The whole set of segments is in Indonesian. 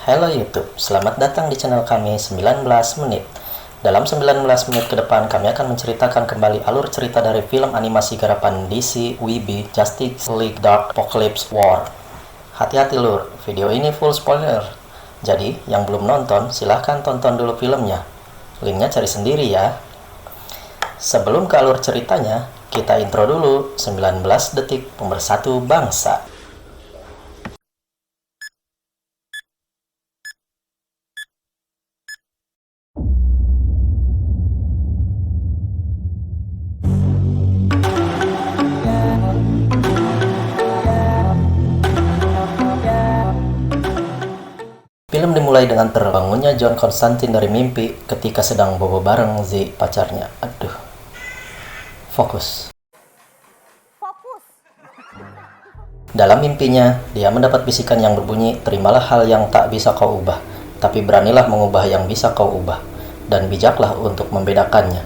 Halo YouTube, selamat datang di channel kami 19 menit. Dalam 19 menit ke depan, kami akan menceritakan kembali alur cerita dari film animasi garapan DC WB Justice League Dark Apocalypse War. Hati-hati lur, video ini full spoiler. Jadi, yang belum nonton, silahkan tonton dulu filmnya. Linknya cari sendiri ya. Sebelum ke alur ceritanya, kita intro dulu 19 detik pemersatu bangsa. Film dimulai dengan terbangunnya John Constantine dari mimpi ketika sedang bobo bareng Z, pacarnya. Fokus. Dalam mimpinya, dia mendapat bisikan yang berbunyi, terimalah hal yang tak bisa kau ubah, tapi beranilah mengubah yang bisa kau ubah, dan bijaklah untuk membedakannya.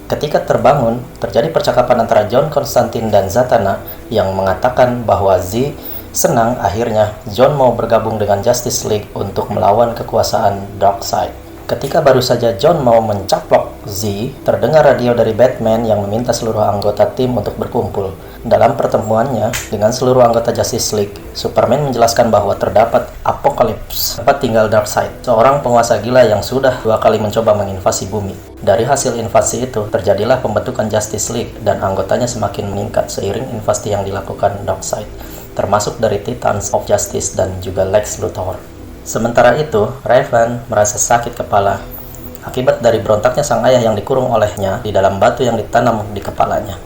Ketika terbangun, terjadi percakapan antara John Constantine dan Zatanna yang mengatakan bahwa Z senang akhirnya John mau bergabung dengan Justice League untuk melawan kekuasaan Darkseid. Ketika baru saja John mau mencaplok Z, terdengar radio dari Batman yang meminta seluruh anggota tim untuk berkumpul. Dalam pertemuannya dengan seluruh anggota Justice League, Superman menjelaskan bahwa terdapat Apocalypse, tempat tinggal Darkseid, seorang penguasa gila yang sudah 2 kali mencoba menginvasi bumi. Dari hasil invasi itu, terjadilah pembentukan Justice League dan anggotanya semakin meningkat seiring invasi yang dilakukan Darkseid, termasuk dari Titans of Justice dan juga Lex Luthor. Sementara itu, Raven merasa sakit kepala akibat dari berontaknya sang ayah yang dikurung olehnya di dalam batu yang ditanam di kepalanya.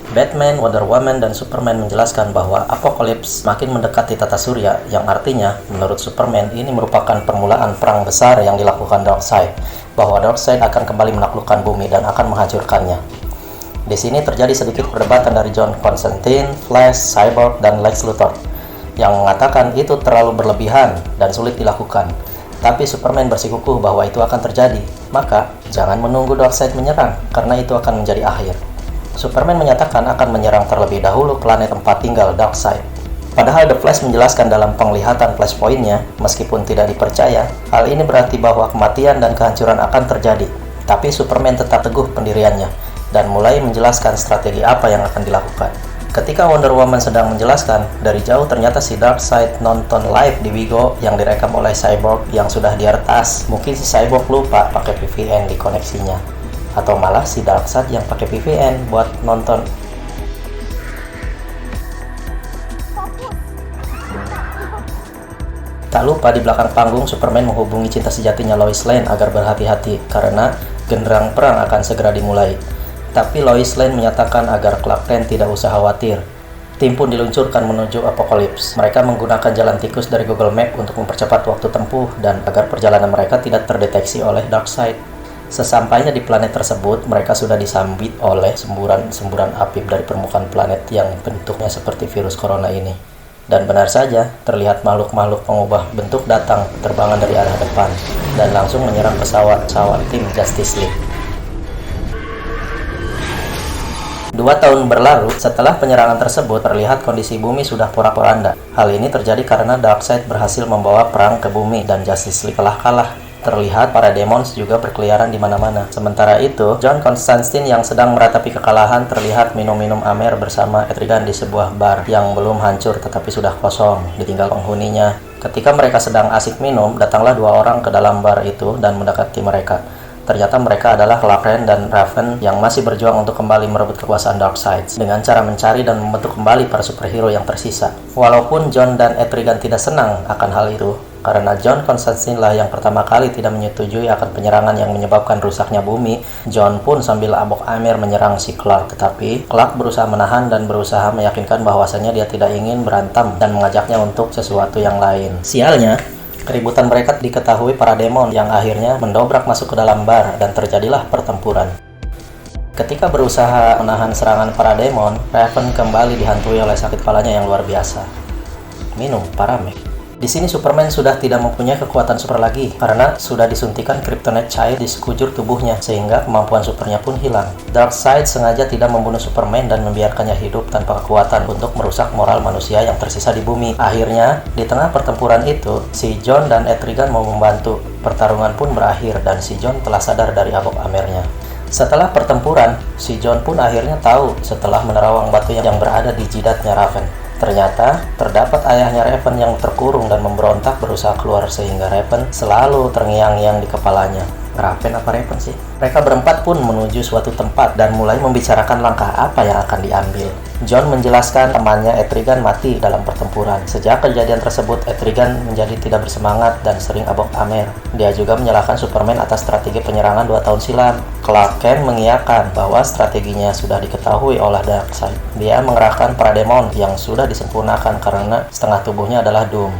Batman, Wonder Woman, dan Superman menjelaskan bahwa Apocalypse makin mendekati tata surya, yang artinya, menurut Superman, ini merupakan permulaan perang besar yang dilakukan Darkseid, bahwa Darkseid akan kembali menaklukkan bumi dan akan menghancurkannya. Di sini terjadi sedikit perdebatan dari John Constantine, Flash, Cyborg, dan Lex Luthor yang mengatakan itu terlalu berlebihan dan sulit dilakukan. Tapi Superman bersikukuh bahwa itu akan terjadi. Maka, jangan menunggu Darkseid menyerang, karena itu akan menjadi akhir. Superman menyatakan akan menyerang terlebih dahulu planet tempat tinggal Darkseid. Padahal The Flash menjelaskan dalam penglihatan Flashpoint-nya, meskipun tidak dipercaya, hal ini berarti bahwa kematian dan kehancuran akan terjadi. Tapi Superman tetap teguh pendiriannya dan mulai menjelaskan strategi apa yang akan dilakukan. Ketika Wonder Woman sedang menjelaskan, dari jauh ternyata si Darkseid nonton live di Wigo yang direkam oleh Cyborg yang sudah diretas. Mungkin si Cyborg lupa pakai VPN di koneksinya, atau malah si Darkseid yang pakai VPN buat nonton. Tak lupa di belakang panggung Superman menghubungi cinta sejatinya Lois Lane agar berhati-hati karena genderang perang akan segera dimulai. Tapi Lois Lane menyatakan agar Clark Kent tidak usah khawatir. Tim pun diluncurkan menuju Apocalypse. Mereka menggunakan jalan tikus dari Google Map untuk mempercepat waktu tempuh dan agar perjalanan mereka tidak terdeteksi oleh Darkseid. Sesampainya di planet tersebut, mereka sudah disambit oleh semburan api dari permukaan planet yang bentuknya seperti virus corona ini. Dan benar saja, terlihat makhluk-makhluk pengubah bentuk datang terbangan dari arah depan dan langsung menyerang pesawat tim Justice League. 2 tahun berlalu, setelah penyerangan tersebut, terlihat kondisi bumi sudah porak-poranda. Hal ini terjadi karena Darkseid berhasil membawa perang ke bumi dan Justice League telah kalah. Terlihat para demons juga berkeliaran di mana-mana. Sementara itu, John Constantine yang sedang meratapi kekalahan terlihat minum-minum amer bersama Etrigan di sebuah bar yang belum hancur tetapi sudah kosong, ditinggal penghuninya. Ketika mereka sedang asik minum, datanglah 2 orang ke dalam bar itu dan mendekati mereka. Ternyata mereka adalah Clark Kent dan Raven yang masih berjuang untuk kembali merebut kekuasaan Darkseid dengan cara mencari dan membentuk kembali para superhero yang tersisa. Walaupun John dan Etrigan tidak senang akan hal itu, karena John Constantine lah yang pertama kali tidak menyetujui akan penyerangan yang menyebabkan rusaknya bumi, John pun sambil abok amer menyerang si Clark. Tetapi Clark berusaha menahan dan berusaha meyakinkan bahwasanya dia tidak ingin berantem dan mengajaknya untuk sesuatu yang lain. Sialnya, keributan mereka diketahui para demon yang akhirnya mendobrak masuk ke dalam bar dan terjadilah pertempuran. Ketika berusaha menahan serangan para demon, Raven kembali dihantui oleh sakit kepalanya yang luar biasa. Minum Paramek. Di sini Superman sudah tidak mempunyai kekuatan super lagi karena sudah disuntikan kryptonite cair di sekujur tubuhnya sehingga kemampuan supernya pun hilang. Darkseid sengaja tidak membunuh Superman dan membiarkannya hidup tanpa kekuatan untuk merusak moral manusia yang tersisa di bumi. Akhirnya, di tengah pertempuran itu, si John dan Etrigan mau membantu. Pertarungan pun berakhir dan si John telah sadar dari abok amernya. Setelah pertempuran, si John pun akhirnya tahu setelah menerawang batu yang berada di jidatnya Raven. Ternyata, terdapat ayahnya Raven yang terkurung dan memberontak berusaha keluar sehingga Raven selalu terngiang-ngiang di kepalanya. Raven apa Raven sih? Mereka berempat pun menuju suatu tempat dan mulai membicarakan langkah apa yang akan diambil. John menjelaskan temannya Etrigan mati dalam pertempuran. Sejak kejadian tersebut, Etrigan menjadi tidak bersemangat dan sering abok amer. Dia juga menyalahkan Superman atas strategi penyerangan 2 tahun silam. Clark Kent mengiyakan bahwa strateginya sudah diketahui oleh Darkseid. Dia mengerahkan Parademon yang sudah disempurnakan karena setengah tubuhnya adalah Doom.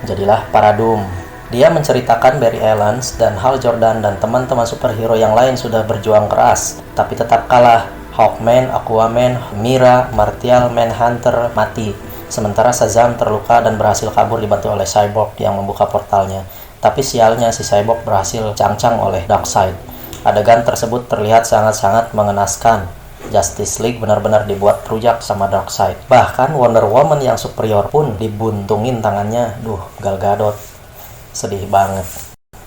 Jadilah Paradoom. Dia menceritakan Barry Allen dan Hal Jordan dan teman-teman superhero yang lain sudah berjuang keras, tapi tetap kalah. Hawkman, Aquaman, Mira, Martial, Manhunter mati. Sementara Shazam terluka dan berhasil kabur dibantu oleh Cyborg yang membuka portalnya. Tapi sialnya si Cyborg berhasil cangcang oleh Darkseid. Adegan tersebut terlihat sangat-sangat mengenaskan. Justice League benar-benar dibuat rujak sama Darkseid. Bahkan Wonder Woman yang superior pun dibuntungin tangannya. Gal Gadot. Sedih banget.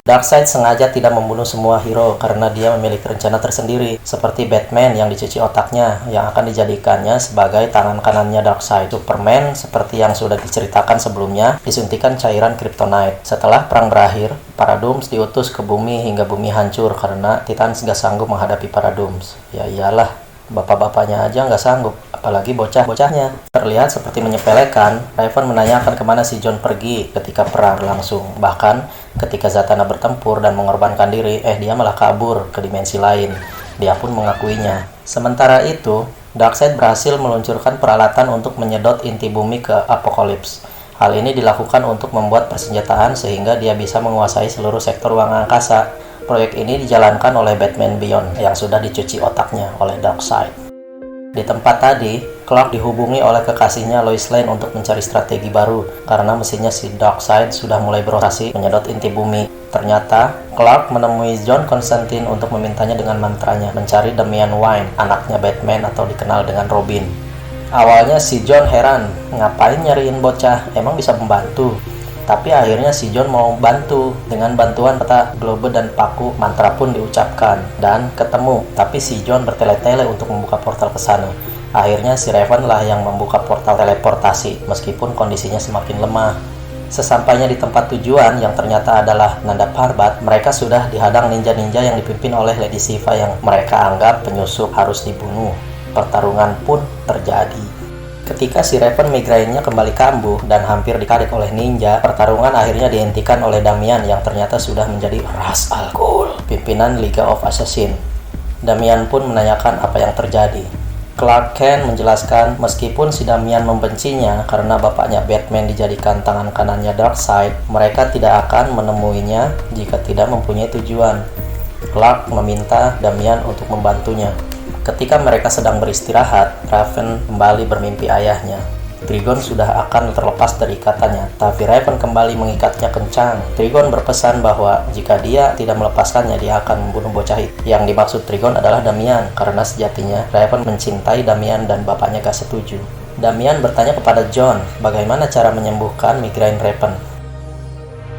Darkseid sengaja tidak membunuh semua hero karena dia memiliki rencana tersendiri, seperti Batman yang dicuci otaknya, yang akan dijadikannya sebagai tangan kanannya Darkseid. Superman, seperti yang sudah diceritakan sebelumnya, disuntikan cairan kryptonite. Setelah perang berakhir, Paradooms diutus ke bumi hingga bumi hancur karena Titans gak sanggup menghadapi Paradooms. Ya iyalah, bapak-bapaknya aja nggak sanggup, apalagi bocah-bocahnya. Terlihat seperti menyepelekan, Raven menanyakan kemana si John pergi ketika perang langsung. Bahkan, ketika Zatanna bertempur dan mengorbankan diri, dia malah kabur ke dimensi lain. Dia pun mengakuinya. Sementara itu, Darkseid berhasil meluncurkan peralatan untuk menyedot inti bumi ke Apokolips. Hal ini dilakukan untuk membuat persenjataan sehingga dia bisa menguasai seluruh sektor ruang angkasa. Proyek ini dijalankan oleh Batman Beyond yang sudah dicuci otaknya oleh Darkseid. Di tempat tadi, Clark dihubungi oleh kekasihnya Lois Lane untuk mencari strategi baru karena mesinnya si Darkseid sudah mulai beroperasi menyedot inti bumi. Ternyata, Clark menemui John Constantine untuk memintanya dengan mantranya mencari Damian Wayne, anaknya Batman atau dikenal dengan Robin. Awalnya si John heran, ngapain nyariin bocah, emang bisa membantu? Tapi akhirnya si John mau bantu. Dengan bantuan peta globe dan paku, mantra pun diucapkan dan ketemu. Tapi si John bertele-tele untuk membuka portal ke sana. Akhirnya si Raven lah yang membuka portal teleportasi meskipun kondisinya semakin lemah. Sesampainya di tempat tujuan yang ternyata adalah Nanda Parbat, mereka sudah dihadang ninja-ninja yang dipimpin oleh Lady Shiva yang mereka anggap penyusup harus dibunuh. Pertarungan pun terjadi. Ketika si Raven migrainnya kembali kambuh dan hampir ditarik oleh ninja, pertarungan akhirnya dihentikan oleh Damian yang ternyata sudah menjadi Ra's al Ghul, pimpinan Liga of Assassin. Damian pun menanyakan apa yang terjadi. Clark Kent menjelaskan meskipun si Damian membencinya karena bapaknya Batman dijadikan tangan kanannya Darkseid, mereka tidak akan menemuinya jika tidak mempunyai tujuan. Clark meminta Damian untuk membantunya. Ketika mereka sedang beristirahat, Raven kembali bermimpi ayahnya. Trigon sudah akan terlepas dari ikatannya, tapi Raven kembali mengikatnya kencang. Trigon berpesan bahwa jika dia tidak melepaskannya, dia akan membunuh bocah itu. Yang dimaksud Trigon adalah Damian, karena sejatinya Raven mencintai Damian dan bapaknya gak setuju. Damian bertanya kepada John, bagaimana cara menyembuhkan migrain Raven.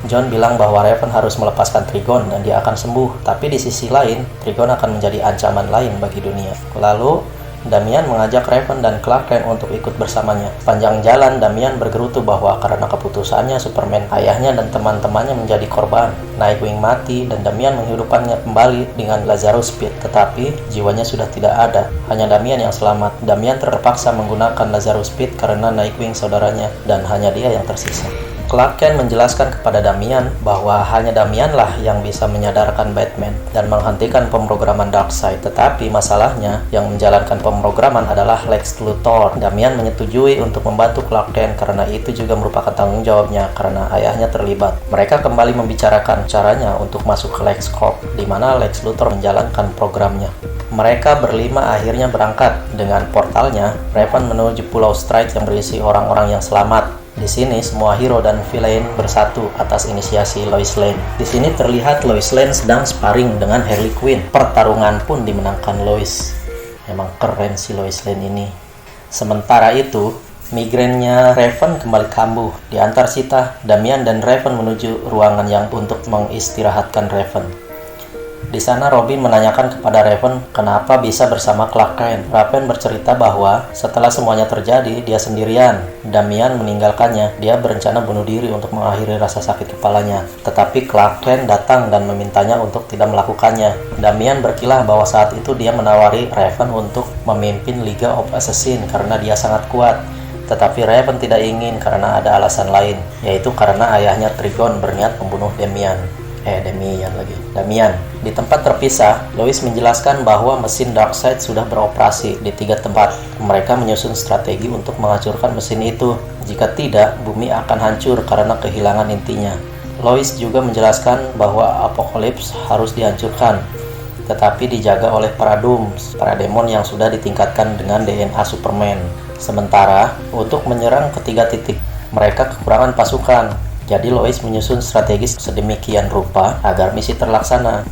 John bilang bahwa Raven harus melepaskan Trigon dan dia akan sembuh, tapi di sisi lain, Trigon akan menjadi ancaman lain bagi dunia. Lalu, Damian mengajak Raven dan Clark Kent untuk ikut bersamanya. Sepanjang jalan, Damian bergerutu bahwa karena keputusannya, Superman, ayahnya, dan teman-temannya menjadi korban. Nightwing mati dan Damian menghidupkannya kembali dengan Lazarus Pit, tetapi jiwanya sudah tidak ada. Hanya Damian yang selamat. Damian terpaksa menggunakan Lazarus Pit karena Nightwing saudaranya, dan hanya dia yang tersisa. Clark Kent menjelaskan kepada Damian bahwa hanya Damianlah yang bisa menyadarkan Batman dan menghentikan pemrograman Darkseid. Tetapi masalahnya, yang menjalankan pemrograman adalah Lex Luthor. Damian menyetujui untuk membantu Clark Kent karena itu juga merupakan tanggung jawabnya karena ayahnya terlibat. Mereka kembali membicarakan caranya untuk masuk ke Lex Corp, di mana Lex Luthor menjalankan programnya. Mereka berlima akhirnya berangkat. Dengan portalnya, Raven menuju Pulau Stride yang berisi orang-orang yang selamat. Di sini semua hero dan villain bersatu atas inisiasi Lois Lane. Di sini terlihat Lois Lane sedang sparring dengan Harley Quinn. Pertarungan pun dimenangkan Lois. Emang keren si Lois Lane ini. Sementara itu, migrainnya Raven kembali kambuh. Di antar Sita, Damian dan Raven menuju ruangan yang untuk mengistirahatkan Raven. Di sana Robin menanyakan kepada Raven kenapa bisa bersama Clark Kent. Raven bercerita bahwa setelah semuanya terjadi, dia sendirian. Damian meninggalkannya. Dia berencana bunuh diri untuk mengakhiri rasa sakit kepalanya. Tetapi Clark Kent datang dan memintanya untuk tidak melakukannya. Damian berkilah bahwa saat itu dia menawari Raven untuk memimpin Liga of Assassins karena dia sangat kuat. Tetapi Raven tidak ingin karena ada alasan lain, yaitu karena ayahnya Trigon berniat membunuh Damian. Di tempat terpisah, Lois menjelaskan bahwa mesin Darkseid sudah beroperasi di 3 tempat. Mereka menyusun strategi untuk menghancurkan mesin itu. Jika tidak, bumi akan hancur karena kehilangan intinya. Lois juga menjelaskan bahwa Apocalypse harus dihancurkan, tetapi dijaga oleh Parademon yang sudah ditingkatkan dengan DNA Superman. Sementara, untuk menyerang ketiga titik, mereka kekurangan pasukan. Jadi Lois menyusun strategi sedemikian rupa agar misi terlaksana.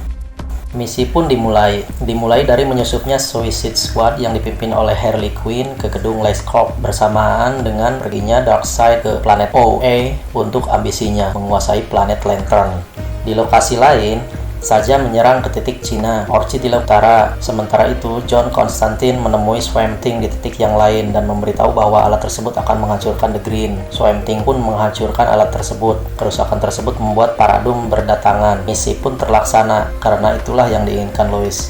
Misi pun dimulai dari menyusupnya Suicide Squad yang dipimpin oleh Harley Quinn ke gedung LexCorp bersamaan dengan perginya Darkseid ke planet OA untuk ambisinya menguasai planet Lantern. Di lokasi lain, saja menyerang ke titik Cina, Orchid di utara. Sementara itu, John Constantine menemui Swamp Thing di titik yang lain dan memberitahu bahwa alat tersebut akan menghancurkan The Green. Swamp Thing pun menghancurkan alat tersebut. Kerusakan tersebut membuat Paradum berdatangan. Misi pun terlaksana, karena itulah yang diinginkan Lois.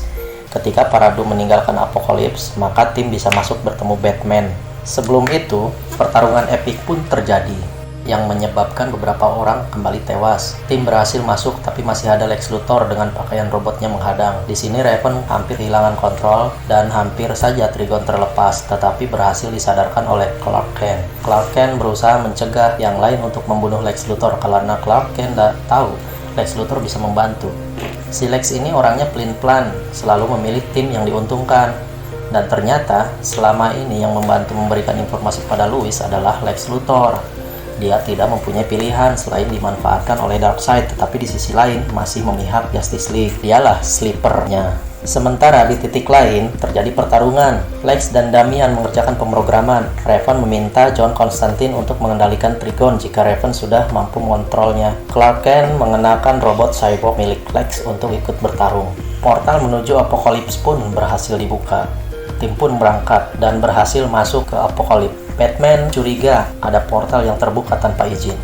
Ketika Paradum meninggalkan Apocalypse, maka tim bisa masuk bertemu Batman. Sebelum itu, pertarungan epik pun terjadi yang menyebabkan beberapa orang kembali tewas. Tim berhasil masuk, tapi masih ada Lex Luthor dengan pakaian robotnya menghadang. Di sini Raven hampir kehilangan kontrol dan hampir saja Trigon terlepas, tetapi berhasil disadarkan oleh Clark Kent. Clark Kent berusaha mencegah yang lain untuk membunuh Lex Luthor karena Clark Kent tahu Lex Luthor bisa membantu. Si Lex ini orangnya pelin-pelan, selalu memilih tim yang diuntungkan. Dan ternyata selama ini yang membantu memberikan informasi pada Lois adalah Lex Luthor. Dia tidak mempunyai pilihan selain dimanfaatkan oleh Darkseid, tetapi di sisi lain masih memihak Justice League. Dialah sleepernya. Sementara di titik lain terjadi pertarungan. Lex dan Damian mengerjakan pemrograman. Raven meminta John Constantine untuk mengendalikan Trigon jika Raven sudah mampu mengontrolnya. Clark Kent mengenakan robot cyborg milik Lex untuk ikut bertarung. Portal menuju Apocalypse pun berhasil dibuka. Tim pun berangkat dan berhasil masuk ke Apocalypse. Batman curiga ada portal yang terbuka tanpa izin.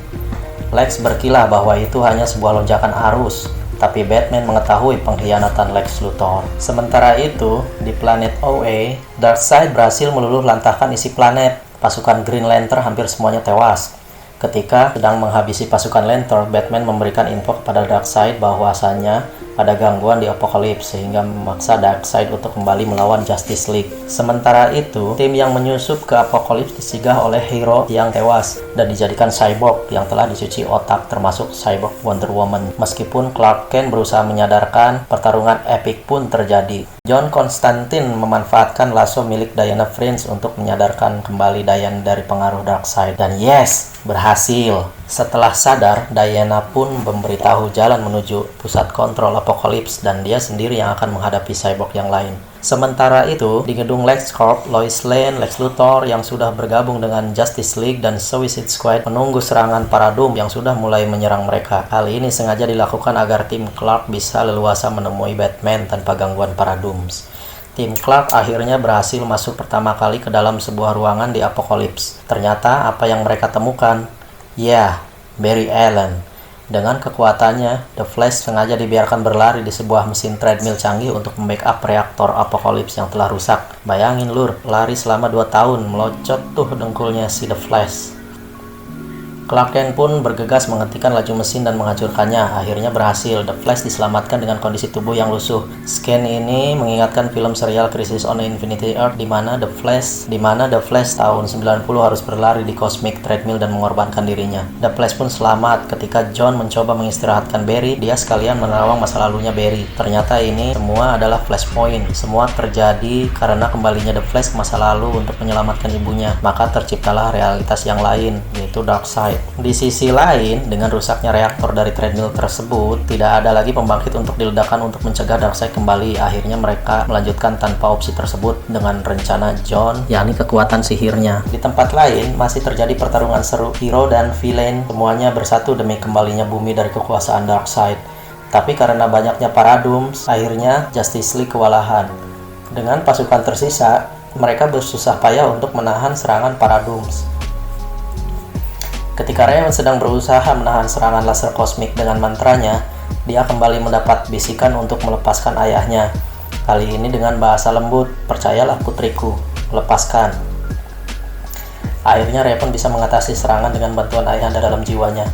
Lex berkilah bahwa itu hanya sebuah lonjakan arus, tapi Batman mengetahui pengkhianatan Lex Luthor. Sementara itu, di planet OA, Darkseid berhasil meluluh lantahkan isi planet. Pasukan Green Lantern hampir semuanya tewas. Ketika sedang menghabisi pasukan Lantern, Batman memberikan info kepada Darkseid bahwasanya ada gangguan di Apocalypse sehingga memaksa Darkseid untuk kembali melawan Justice League. Sementara itu, tim yang menyusup ke Apocalypse disigah oleh hero yang tewas dan dijadikan cyborg yang telah dicuci otak, termasuk cyborg Wonder Woman. Meskipun Clark Kent berusaha menyadarkan, pertarungan epik pun terjadi. John Constantine memanfaatkan lasso milik Diana Prince untuk menyadarkan kembali Diana dari pengaruh Darkseid. Dan yes, berhasil. Setelah sadar, Diana pun memberitahu jalan menuju pusat kontrol Apocalypse dan dia sendiri yang akan menghadapi cyborg yang lain. Sementara itu, di gedung LexCorp, Lois Lane, Lex Luthor yang sudah bergabung dengan Justice League dan Suicide Squad menunggu serangan Paradum yang sudah mulai menyerang mereka. Hal ini sengaja dilakukan agar tim Clark bisa leluasa menemui Batman tanpa gangguan Paradums. Tim Clark akhirnya berhasil masuk pertama kali ke dalam sebuah ruangan di Apocalypse. Ternyata apa yang mereka temukan? Barry Allen. Dengan kekuatannya, The Flash sengaja dibiarkan berlari di sebuah mesin treadmill canggih untuk membackup reaktor Apocalypse yang telah rusak. Bayangin lur, lari selama 2 tahun, melocot tuh dengkulnya si The Flash. Clark Kent pun bergegas menghentikan laju mesin dan menghancurkannya. Akhirnya berhasil. The Flash diselamatkan dengan kondisi tubuh yang lusuh. Scan ini mengingatkan film serial Crisis on Infinite Earth di mana The Flash tahun 90 harus berlari di cosmic treadmill dan mengorbankan dirinya. The Flash pun selamat ketika John mencoba mengistirahatkan Barry. Dia sekalian menerawang masa lalunya Barry. Ternyata ini semua adalah flashpoint. Semua terjadi karena kembalinya The Flash ke masa lalu untuk menyelamatkan ibunya. Maka terciptalah realitas yang lain, yaitu yaitu Darkseid. Di sisi lain, dengan rusaknya reaktor dari treadmill tersebut, tidak ada lagi pembangkit untuk diledakkan untuk mencegah Darkseid kembali. Akhirnya mereka melanjutkan tanpa opsi tersebut dengan rencana John, yakni kekuatan sihirnya. Di tempat lain, masih terjadi pertarungan seru. Hero dan villain semuanya bersatu demi kembalinya bumi dari kekuasaan Darkseid. Tapi karena banyaknya Paradooms, akhirnya Justice League kewalahan. Dengan pasukan tersisa, mereka bersusah payah untuk menahan serangan Paradooms. Ketika Raven sedang berusaha menahan serangan laser kosmik dengan mantranya, dia kembali mendapat bisikan untuk melepaskan ayahnya. Kali ini dengan bahasa lembut, "Percayalah putriku, lepaskan." Akhirnya Raven bisa mengatasi serangan dengan bantuan ayahnya dalam jiwanya.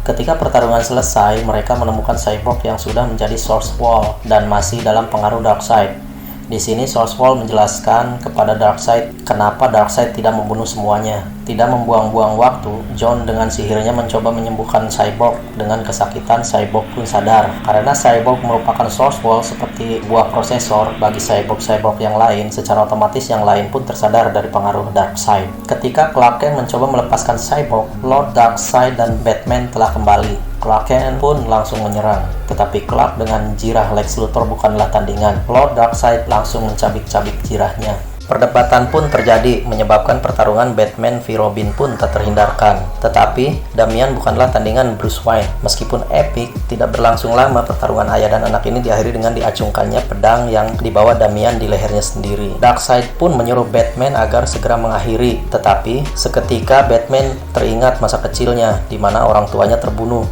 Ketika pertarungan selesai, mereka menemukan Cyborg yang sudah menjadi Source Wall dan masih dalam pengaruh Darkseid. Di sini Source Wall menjelaskan kepada Darkseid kenapa Darkseid tidak membunuh semuanya. Tidak membuang-buang waktu, John dengan sihirnya mencoba menyembuhkan Cyborg. Dengan kesakitan, Cyborg pun sadar. Karena Cyborg merupakan Source Wall seperti buah prosesor bagi Cyborg-Cyborg yang lain, secara otomatis yang lain pun tersadar dari pengaruh Darkseid. Ketika Clark Kent mencoba melepaskan Cyborg, Lord Darkseid dan Batman telah kembali. Clark Kent pun langsung menyerang, tetapi Clark dengan jirah Lex Luthor bukanlah tandingan. Lord Darkseid langsung mencabik-cabik jirahnya. Perdebatan pun terjadi, menyebabkan pertarungan Batman v Robin pun tak terhindarkan. Tetapi, Damian bukanlah tandingan Bruce Wayne. Meskipun epik, tidak berlangsung lama pertarungan ayah dan anak ini diakhiri dengan diacungkannya pedang yang dibawa Damian di lehernya sendiri. Darkseid pun menyuruh Batman agar segera mengakhiri, tetapi seketika Batman teringat masa kecilnya, di mana orang tuanya terbunuh.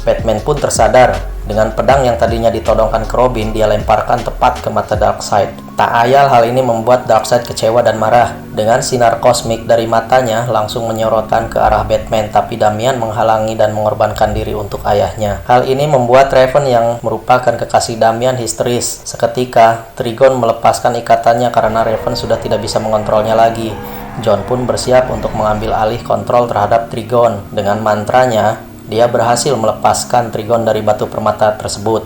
Batman pun tersadar. Dengan pedang yang tadinya ditodongkan ke Robin, dia lemparkan tepat ke mata Darkseid. Tak ayal hal ini membuat Darkseid kecewa dan marah. Dengan sinar kosmik dari matanya langsung menyorotkan ke arah Batman, tapi Damian menghalangi dan mengorbankan diri untuk ayahnya. Hal ini membuat Raven yang merupakan kekasih Damian histeris. Seketika, Trigon melepaskan ikatannya karena Raven sudah tidak bisa mengontrolnya lagi. John pun bersiap untuk mengambil alih kontrol terhadap Trigon. Dengan mantranya, dia berhasil melepaskan Trigon dari batu permata tersebut.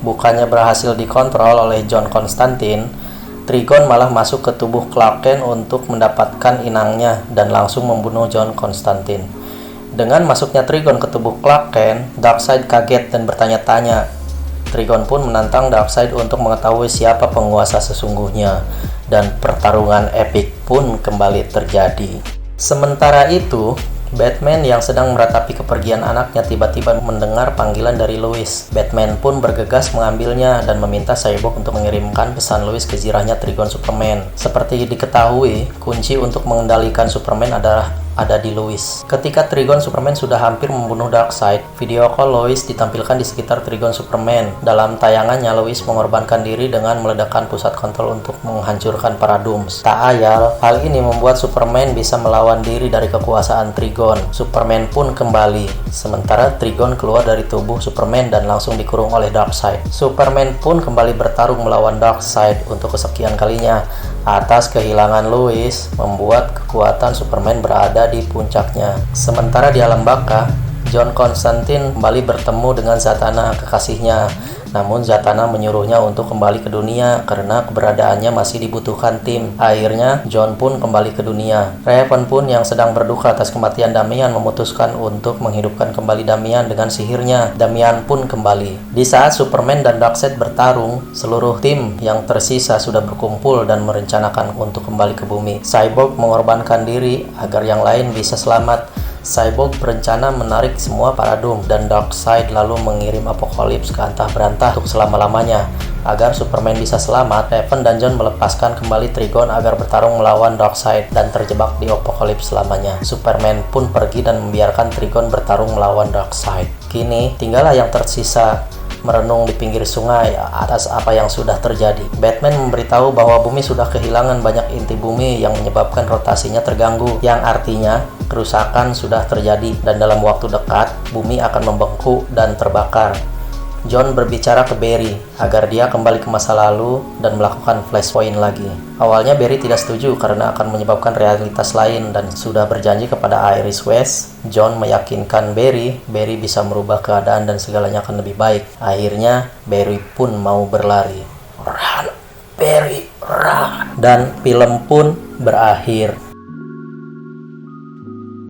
Bukannya berhasil dikontrol oleh John Constantine, Trigon malah masuk ke tubuh Clark Kent untuk mendapatkan inangnya dan langsung membunuh John Constantine. Dengan masuknya Trigon ke tubuh Clark Kent, Darkseid kaget dan bertanya-tanya. Trigon pun menantang Darkseid untuk mengetahui siapa penguasa sesungguhnya, dan pertarungan epik pun kembali terjadi. Sementara itu, Batman yang sedang meratapi kepergian anaknya tiba-tiba mendengar panggilan dari Lois. Batman pun bergegas mengambilnya dan meminta Cyborg untuk mengirimkan pesan Lois ke zirahnya Trigon Superman. Seperti diketahui, kunci untuk mengendalikan Superman ada di Lois. Ketika Trigon Superman sudah hampir membunuh Darkseid, video call Lois ditampilkan di sekitar Trigon Superman. Dalam tayangannya, Lois mengorbankan diri dengan meledakkan pusat kontrol untuk menghancurkan Paradooms. Tak ayal, hal ini membuat Superman bisa melawan diri dari kekuasaan Trigon. Superman pun kembali, sementara Trigon keluar dari tubuh Superman dan langsung dikurung oleh Darkseid. Superman pun kembali bertarung melawan Darkseid untuk kesekian kalinya. Atas kehilangan Lois, membuat kekuatan Superman berada di puncaknya. Sementara di alam baka, John Constantine kembali bertemu dengan Zatanna, kekasihnya. Namun Zatanna menyuruhnya untuk kembali ke dunia karena keberadaannya masih dibutuhkan tim. Akhirnya John pun kembali ke dunia. Raven pun yang sedang berduka atas kematian Damian memutuskan untuk menghidupkan kembali Damian dengan sihirnya. Damian pun kembali. Di saat Superman dan Darkseid bertarung, seluruh tim yang tersisa sudah berkumpul dan merencanakan untuk kembali ke bumi. Cyborg mengorbankan diri agar yang lain bisa selamat. Cyborg berencana menarik semua Paradoom dan Darkseid lalu mengirim Apokalips ke antah berantah untuk selama-lamanya. Agar Superman bisa selamat, Raven dan John melepaskan kembali Trigon agar bertarung melawan Darkseid dan terjebak di Apokalips selamanya. Superman pun pergi dan membiarkan Trigon bertarung melawan Darkseid. Kini, tinggallah yang tersisa merenung di pinggir sungai atas apa yang sudah terjadi. Batman memberitahu bahwa bumi sudah kehilangan banyak inti bumi yang menyebabkan rotasinya terganggu, yang artinya kerusakan sudah terjadi dan dalam waktu dekat bumi akan membengkak dan terbakar. John berbicara ke Barry agar dia kembali ke masa lalu dan melakukan flashpoint lagi. Awalnya Barry tidak setuju karena akan menyebabkan realitas lain dan sudah berjanji kepada Iris West. John meyakinkan Barry bisa merubah keadaan dan segalanya akan lebih baik. Akhirnya Barry pun mau berlari. Run, Barry, run. Dan film pun berakhir.